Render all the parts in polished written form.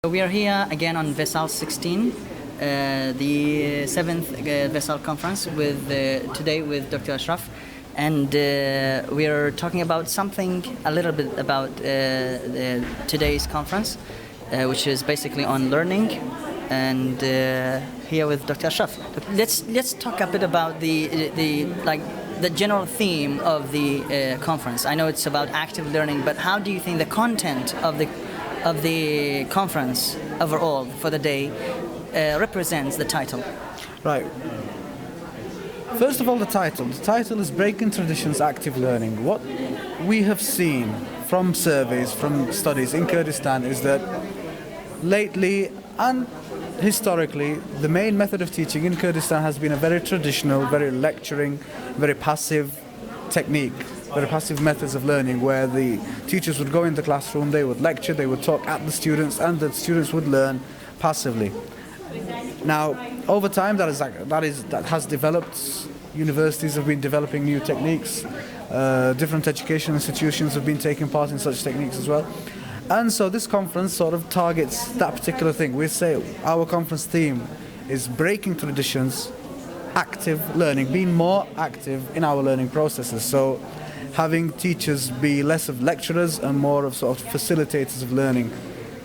We are here again on VESAL2016, the 7th VESAL conference today with Dr. Ashraf, and we are talking about something a little bit about today's conference, which is basically on learning, and here with Dr. Ashraf. Let's talk a bit about the general theme of the conference. I know it's about active learning, but how do you think the content of the conference overall for the day represents the title? Right. First of all, the title is Breaking Traditions, Active Learning. What we have seen from surveys, from studies in Kurdistan is that lately and historically, the main method of teaching in Kurdistan has been a very traditional, very lecturing, very passive technique, very passive methods of learning, where the teachers would go in the classroom, they would lecture, they would talk at the students, and the students would learn passively. Now, over time, that has developed. Universities have been developing new techniques. Different education institutions have been taking part in such techniques as well. And so this conference sort of targets that particular thing. We say our conference theme is breaking traditions, active learning, being more active in our learning processes. So having teachers be less of lecturers and more of sort of facilitators of learning,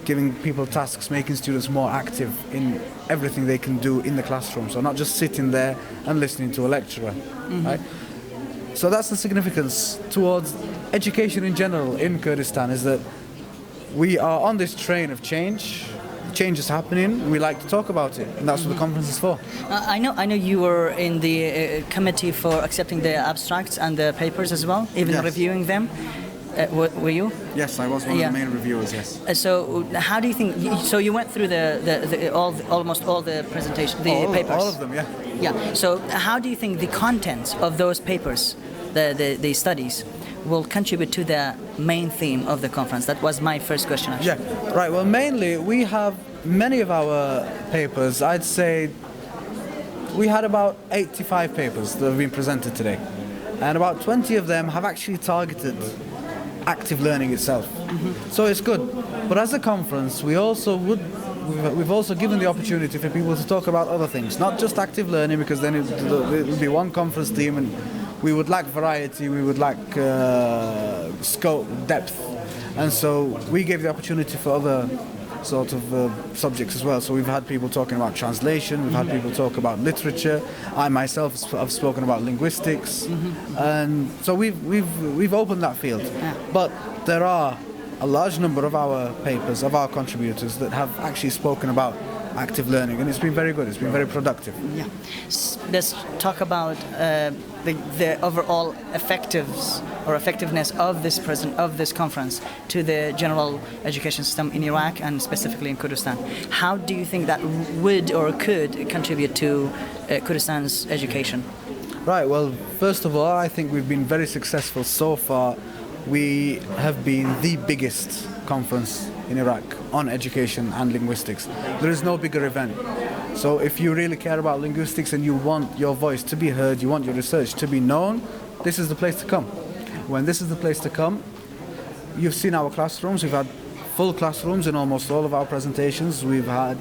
giving people tasks, making students more active in everything they can do in the classroom. So not just sitting there and listening to a lecturer, right? So that's the significance towards education in general in Kurdistan, is that we are on this train of change. Change is happening. We like to talk about it, and that's what the conference is for. I know you were in the committee for accepting the abstracts and the papers as well, even Yes. reviewing them. Were you? Yes, I was one of the main reviewers. Yes. So how do you think? So you went through almost all the presentation, the papers. All of them, yeah. Yeah. So how do you think the contents of those papers, the studies, will contribute to the main theme of the conference? That was my first question, actually. Yeah, right. Well, mainly we have many of our papers. I'd say we had about 85 papers that have been presented today, and about 20 of them have actually targeted active learning itself. So it's good. But as a conference, we've also given the opportunity for people to talk about other things, not just active learning, because then it would be one conference theme, and we would lack variety, we would lack scope, depth, and so we gave the opportunity for other sort of subjects as well. So we've had people talking about translation, we've had people talk about literature. I myself have spoken about linguistics, and so we've opened that field. Yeah. But there are a large number of our papers, of our contributors, that have actually spoken about active learning, and it's been very good. It's been very productive. Yeah. Let's talk about the overall effectiveness of this conference to the general education system in Iraq and specifically in Kurdistan. How do you think that would or could contribute to Kurdistan's education? Right. Well, first of all, I think we've been very successful so far. We have been the biggest conference in Iraq on education and linguistics. There is no bigger event. So if you really care about linguistics and you want your voice to be heard, you want your research to be known, this is the place to come. When this is the place to come, you've seen our classrooms. We've had full classrooms in almost all of our presentations. We've had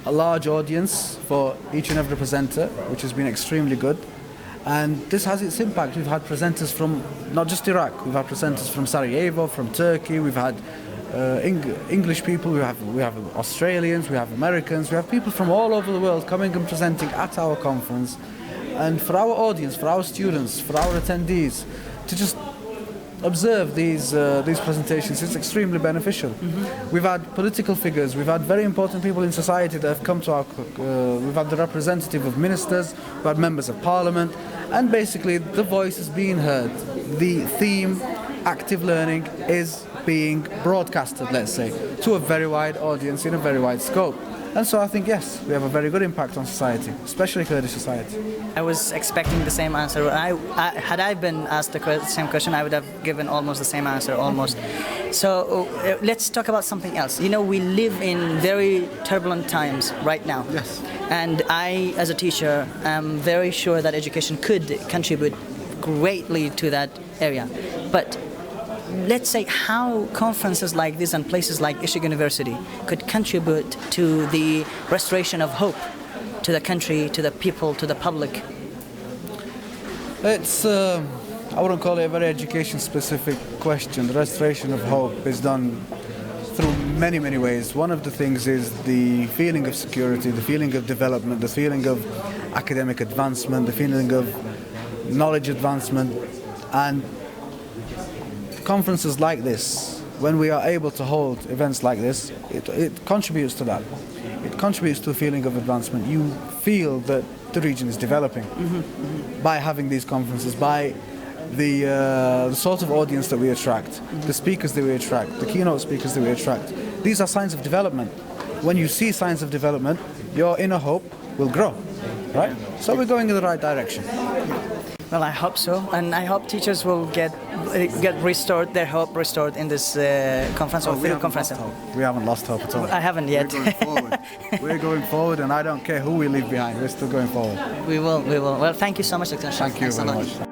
a large audience for each and every presenter, which has been extremely good. And this has its impact. We've had presenters from not just Iraq. We've had presenters from Sarajevo, from Turkey. We've had English people. We have Australians. We have Americans. We have people from all over the world coming and presenting at our conference. And for our audience, for our students, for our attendees, to just observe these presentations, it's extremely beneficial. We've had political figures. We've had very important people in society that have come to our. We've had the representative of ministers. We've had members of parliament, and basically the voice is being heard. The theme, active learning, is being broadcasted, let's say, to a very wide audience in a very wide scope. And so I think, yes, we have a very good impact on society, especially Kurdish society. I was expecting the same answer. Had I been asked the same question, I would have given almost the same answer, almost. So let's talk about something else. You know, we live in very turbulent times right now. Yes. And I, as a teacher, am very sure that education could contribute greatly to that area. But let's say how conferences like this and places like Ishaq University could contribute to the restoration of hope to the country, to the people, to the public. It's, I wouldn't call it a very education-specific question. The restoration of hope is done through many, many ways. One of the things is the feeling of security, the feeling of development, the feeling of academic advancement, the feeling of knowledge advancement. And conferences like this, when we are able to hold events like this, it contributes to that. It contributes to a feeling of advancement. You feel that the region is developing by having these conferences, by the sort of audience that we attract, the speakers that we attract, the keynote speakers that we attract. These are signs of development. When you see signs of development, your inner hope will grow, right? So we're going in the right direction. Well, I hope so, and I hope teachers will get restored, their hope restored in this conference or field conference. We haven't lost hope at all. I haven't yet. We're going forward. We're going forward, and I don't care who we leave behind. We're still going forward. We will. Well, thank you so much, Dr. Ashraf. Thank you very much.